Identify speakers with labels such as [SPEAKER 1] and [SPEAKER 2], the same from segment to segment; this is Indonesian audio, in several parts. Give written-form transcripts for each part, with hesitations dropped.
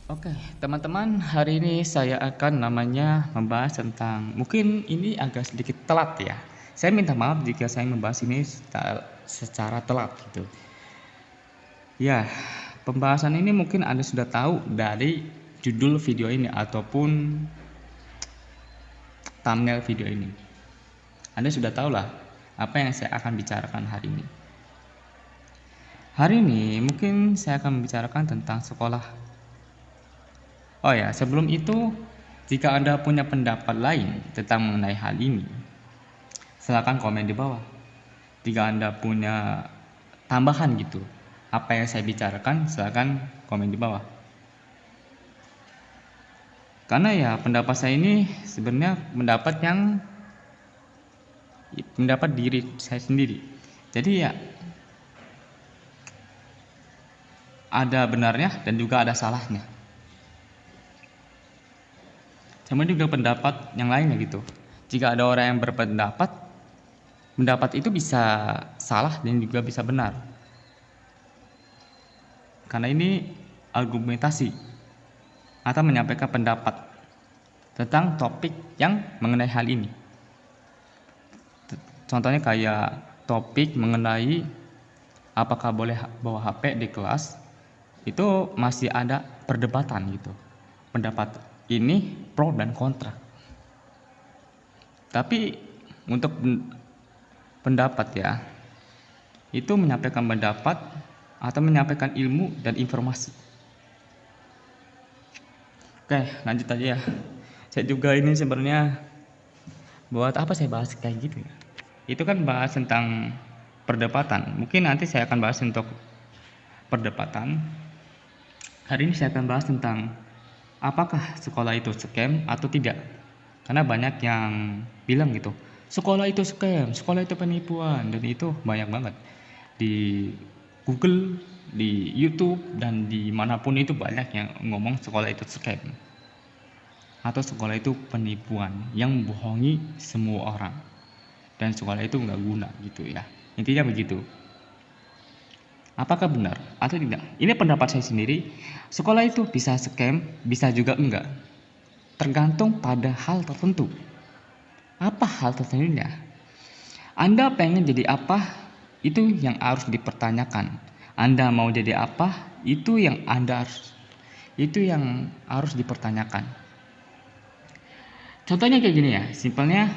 [SPEAKER 1] Oke, teman-teman, hari ini saya akan membahas tentang mungkin ini agak sedikit telat ya. Saya minta maaf jika saya membahas ini secara telat gitu. Ya, pembahasan ini mungkin Anda sudah tahu dari judul video ini ataupun thumbnail video ini. Anda sudah tahu lah apa yang saya akan bicarakan hari ini. Hari ini mungkin saya akan membicarakan tentang sekolah. Oh ya, sebelum itu, jika Anda punya pendapat lain tentang mengenai hal ini, silakan komen di bawah. Jika Anda punya tambahan gitu, apa yang saya bicarakan, silakan komen di bawah. Karena ya pendapat saya ini sebenarnya pendapat diri saya sendiri. Jadi ya ada benarnya dan juga ada salahnya. Sama juga pendapat yang lainnya gitu. Jika ada orang yang berpendapat, pendapat itu bisa salah dan juga bisa benar. Karena ini argumentasi atau menyampaikan pendapat tentang topik yang mengenai hal ini. Contohnya kayak topik mengenai apakah boleh bawa HP di kelas, itu masih ada perdebatan gitu. Pendapat ini pro dan kontra. Tapi untuk pendapat ya, itu menyampaikan pendapat atau menyampaikan ilmu dan informasi. Oke, lanjut aja ya. Saya juga ini sebenarnya buat apa saya bahas kayak gitu ya. Itu kan bahas tentang perdebatan. Mungkin nanti saya akan bahas untuk perdebatan. Hari ini saya akan bahas tentang apakah sekolah itu scam atau tidak. Karena banyak yang bilang gitu, sekolah itu scam, sekolah itu penipuan, dan itu banyak banget di Google, di YouTube, dan dimanapun itu banyak yang ngomong sekolah itu scam atau sekolah itu penipuan yang membohongi semua orang dan sekolah itu nggak guna gitu ya. Intinya begitu. Apakah benar atau tidak? Ini pendapat saya sendiri. Sekolah itu bisa scam, bisa juga enggak. Tergantung pada hal tertentu. Apa hal tertentunya? Anda pengen jadi apa? Itu yang harus dipertanyakan. Anda mau jadi apa? Itu yang harus dipertanyakan. Contohnya kayak gini ya, simpelnya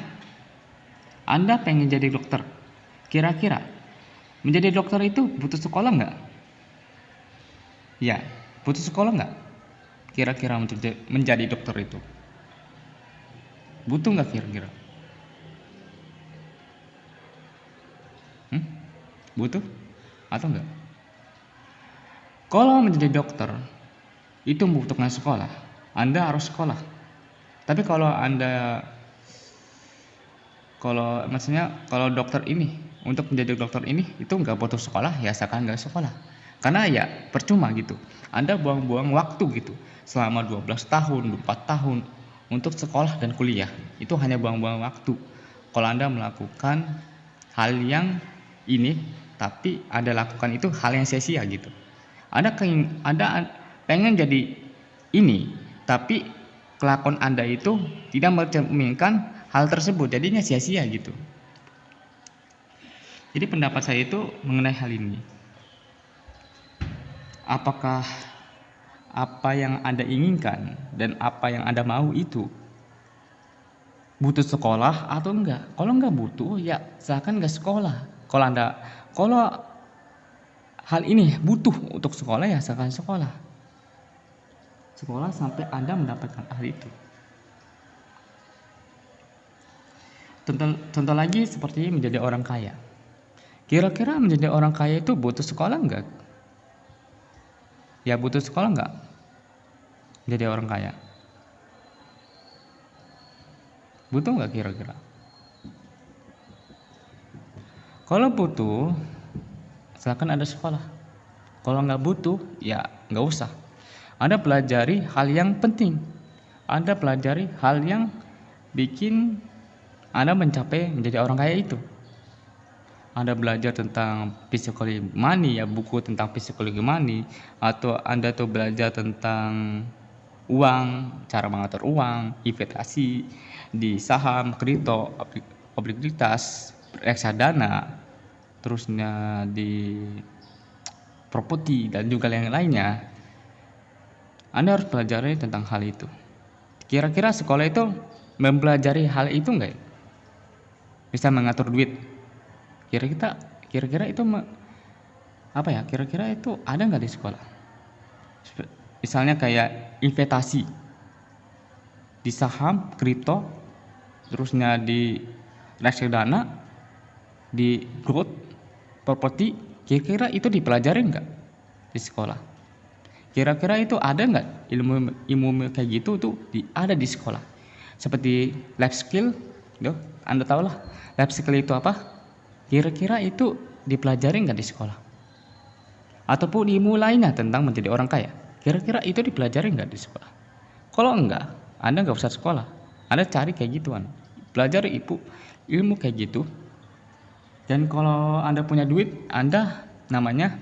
[SPEAKER 1] Anda pengen jadi dokter. Kira-kira menjadi dokter itu butuh sekolah nggak? Ya, butuh sekolah nggak? Kira-kira untuk menjadi dokter itu butuh nggak kira-kira? Butuh atau enggak? Kalau menjadi dokter itu membutuhkan sekolah, Anda harus sekolah. Tapi kalau kalau dokter ini, untuk menjadi dokter ini itu nggak butuh sekolah, ya seakan nggak sekolah. Karena ya percuma gitu. Anda buang-buang waktu gitu selama 12 tahun, 4 tahun untuk sekolah dan kuliah. Itu hanya buang-buang waktu. Kalau Anda melakukan hal yang ini, tapi Anda lakukan itu hal yang sia-sia gitu. Anda pengen jadi ini, tapi kelakuan Anda itu tidak mencerminkan hal tersebut, jadinya sia-sia gitu. Jadi pendapat saya itu mengenai hal ini. Apakah apa yang Anda inginkan dan apa yang Anda mau itu butuh sekolah atau enggak? Kalau enggak butuh, ya silakan enggak sekolah. Kalau hal ini butuh untuk sekolah, ya silakan sekolah. Sekolah sampai Anda mendapatkan hal itu. Contoh lagi seperti menjadi orang kaya. Kira-kira menjadi orang kaya itu butuh sekolah enggak? Ya butuh sekolah enggak? Jadi orang kaya. Butuh enggak kira-kira? Kalau butuh, silakan ada sekolah. Kalau enggak butuh, ya enggak usah. Anda pelajari hal yang penting. Anda pelajari hal yang bikin Anda mencapai menjadi orang kaya itu. Anda belajar tentang psikologi money, ya buku tentang psikologi money, atau Anda tuh belajar tentang uang, cara mengatur uang, investasi di saham, kripto, obligasitas, reksadana, terusnya di properti dan juga yang lainnya. Anda harus pelajari tentang hal itu. Kira-kira sekolah itu mempelajari hal itu enggak? Bisa mengatur duit. Kira-kira itu apa ya? Kira-kira itu ada nggak di sekolah? Misalnya kayak investasi di saham, kripto, terusnya di reksadana, di growth, properti. Kira-kira itu dipelajari nggak di sekolah? Kira-kira itu ada nggak ilmu kayak gitu tuh ada di sekolah? Seperti life skill, Anda tahu lah life skill itu apa? Kira-kira itu dipelajari nggak di sekolah? Ataupun ilmu lainnya tentang menjadi orang kaya, kira-kira itu dipelajari nggak di sekolah? Kalau enggak, Anda nggak usah sekolah. Anda cari kayak gituan, pelajari ilmu kayak gitu. Dan kalau Anda punya duit, Anda namanya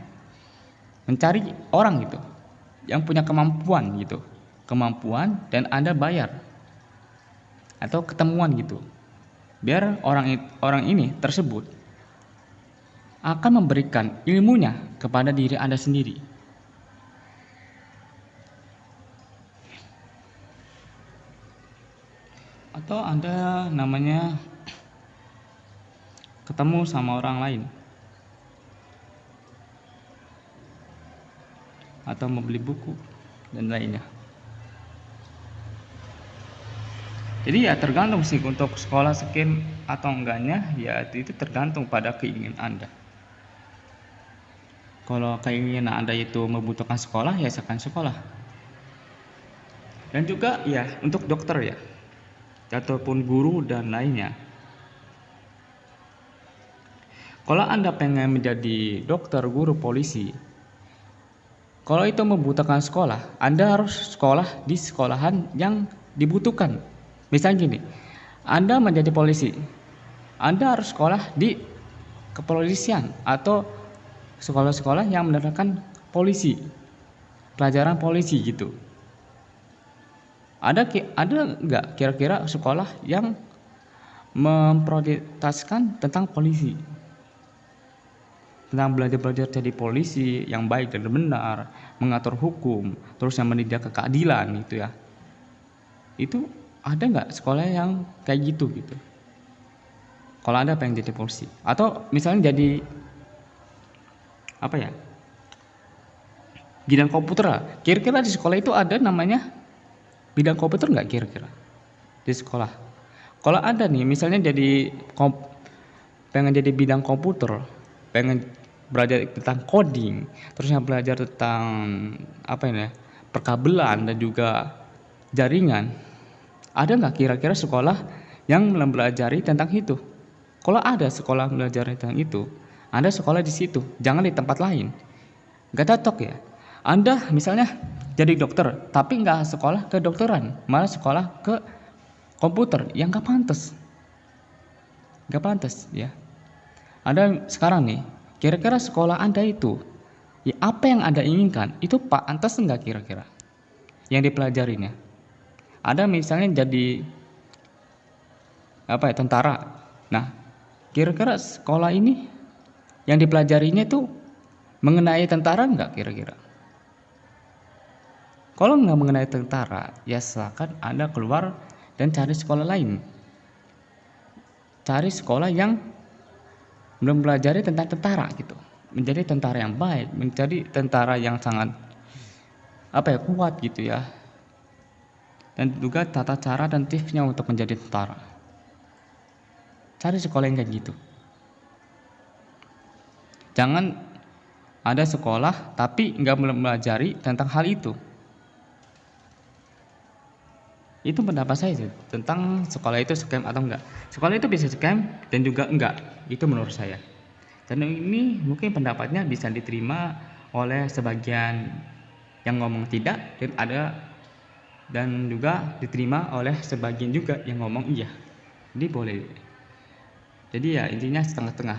[SPEAKER 1] mencari orang gitu yang punya kemampuan gitu, dan Anda bayar atau ketemuan gitu, biar orang ini tersebut akan memberikan ilmunya kepada diri Anda sendiri. Atau Anda namanya ketemu sama orang lain, atau membeli buku dan lainnya. Jadi ya tergantung sih untuk sekolah skim atau enggaknya, ya itu tergantung pada keinginan Anda. Kalau keinginan Anda itu membutuhkan sekolah, ya silakan sekolah. Dan juga ya untuk dokter ya, ataupun guru dan lainnya. Kalau Anda pengen menjadi dokter, guru, polisi, kalau itu membutuhkan sekolah, Anda harus sekolah di sekolahan yang dibutuhkan. Misalnya gini, Anda menjadi polisi, Anda harus sekolah di kepolisian atau sekolah-sekolah yang menerapkan polisi, pelajaran polisi gitu. Ada nggak kira-kira sekolah yang memprioritaskan tentang polisi, tentang belajar jadi polisi yang baik dan benar, mengatur hukum, terus yang menindak keadilan gitu ya? Itu ada nggak sekolah yang kayak gitu? Kalau Anda pengen jadi polisi, atau misalnya jadi apa ya, bidang komputer, kira-kira di sekolah itu ada namanya bidang komputer nggak kira-kira di sekolah? Kalau ada nih, misalnya pengen jadi bidang komputer, pengen belajar tentang coding, terusnya belajar tentang perkabelan dan juga jaringan, ada nggak kira-kira sekolah yang mempelajari tentang itu? Kalau ada sekolah belajar tentang itu, Anda sekolah di situ, jangan di tempat lain. Nggak cocok ya. Anda misalnya jadi dokter, tapi nggak sekolah kedokteran, malah sekolah ke komputer, yang nggak pantas ya. Anda sekarang nih, kira-kira sekolah Anda itu, ya apa yang Anda inginkan, itu pantas nggak kira-kira yang dipelajarinya? Anda misalnya jadi tentara. Nah, kira-kira sekolah ini yang dipelajarinya itu mengenai tentara nggak kira-kira? Kalau nggak mengenai tentara, ya silakan Anda keluar dan cari sekolah lain. Cari sekolah yang belum belajar tentang tentara gitu, menjadi tentara yang baik, menjadi tentara yang sangat kuat gitu ya, dan juga tata cara dan tipsnya untuk menjadi tentara. Cari sekolah yang kayak gitu. Jangan ada sekolah tapi nggak mempelajari tentang hal itu. Itu pendapat saya sih tentang sekolah itu scam atau enggak. Sekolah itu bisa scam dan juga enggak. Itu menurut saya. Dan ini mungkin pendapatnya bisa diterima oleh sebagian yang ngomong tidak, dan juga diterima oleh sebagian juga yang ngomong iya. Jadi boleh. Jadi ya intinya setengah-tengah.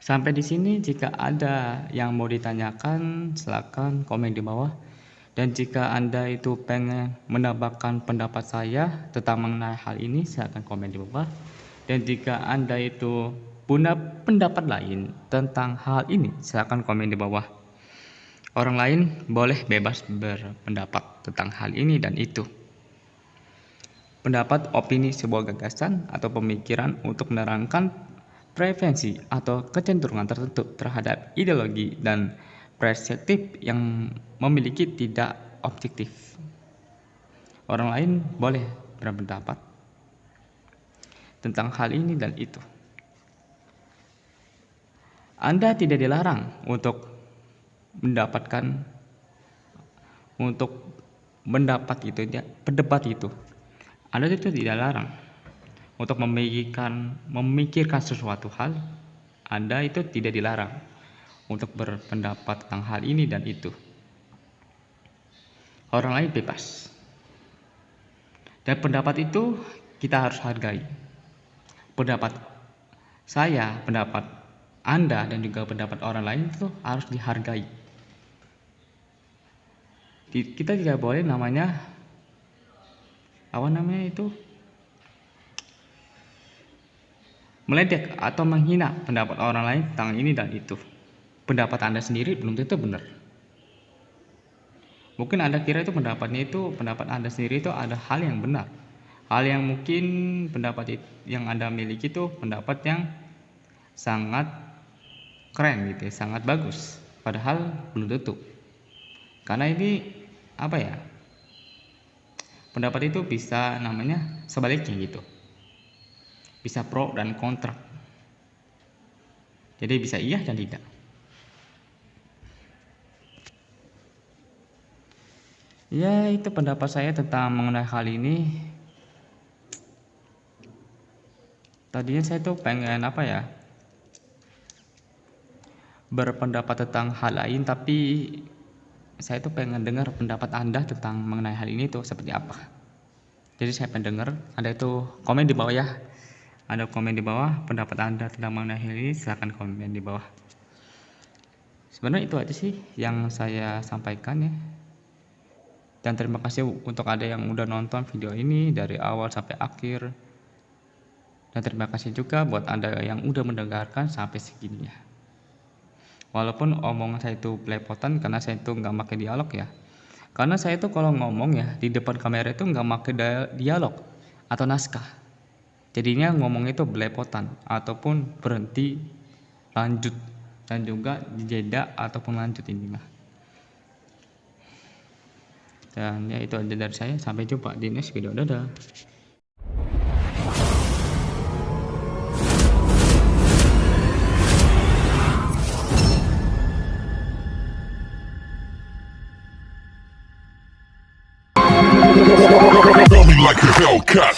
[SPEAKER 1] Sampai di sini, jika ada yang mau ditanyakan, silakan komen di bawah. Dan jika Anda itu pengen menambahkan pendapat saya tentang mengenai hal ini, silakan komen di bawah. Dan jika Anda itu punya pendapat lain tentang hal ini, silakan komen di bawah. Orang lain boleh bebas berpendapat tentang hal ini dan itu. Pendapat, opini, sebuah gagasan atau pemikiran untuk menerangkan preferensi atau kecenderungan tertentu terhadap ideologi dan perspektif yang memiliki tidak objektif. Orang lain boleh berpendapat tentang hal ini dan itu. Anda tidak dilarang untuk mendapat itu ya, pendapat itu. Anda itu tidak larang untuk memikirkan sesuatu hal. Anda itu tidak dilarang untuk berpendapat tentang hal ini dan itu. Orang lain bebas. Dan pendapat itu kita harus hargai. Pendapat saya, pendapat Anda dan juga pendapat orang lain itu harus dihargai. Kita tidak boleh meledek atau menghina pendapat orang lain tentang ini dan itu. Pendapat Anda sendiri belum tentu benar. Mungkin Anda kira itu pendapat Anda sendiri itu ada hal yang benar. Hal yang mungkin pendapat yang Anda miliki itu pendapat yang sangat keren gitu ya, sangat bagus. Padahal belum tentu. Karena ini pendapat itu bisa sebaliknya gitu. Bisa pro dan kontra. Jadi bisa iya dan tidak. Ya, itu pendapat saya tentang mengenai hal ini. Tadinya saya tuh pengen berpendapat tentang hal lain, tapi saya tuh pengen dengar pendapat Anda tentang mengenai hal ini tuh seperti apa. Jadi saya pengen dengar. Anda itu komen di bawah ya. Anda komen di bawah pendapat Anda tentang mengenai hal ini, silahkan komen di bawah. Sebenarnya itu aja sih yang saya sampaikan ya. Dan terima kasih untuk ada yang udah nonton video ini dari awal sampai akhir. Dan terima kasih juga buat Anda yang udah mendengarkan sampai segini ya. Walaupun omongan saya itu belepotan karena saya itu nggak pakai dialog ya. Karena saya itu kalau ngomong ya di depan kamera itu nggak pakai dialog atau naskah. Jadinya ngomong itu belepotan ataupun berhenti, lanjut, dan juga jeda ataupun lanjut ini mah. Dan ya itu aja dari saya. Sampai jumpa di next video. Dadah.
[SPEAKER 2] Run me like a Hellcat.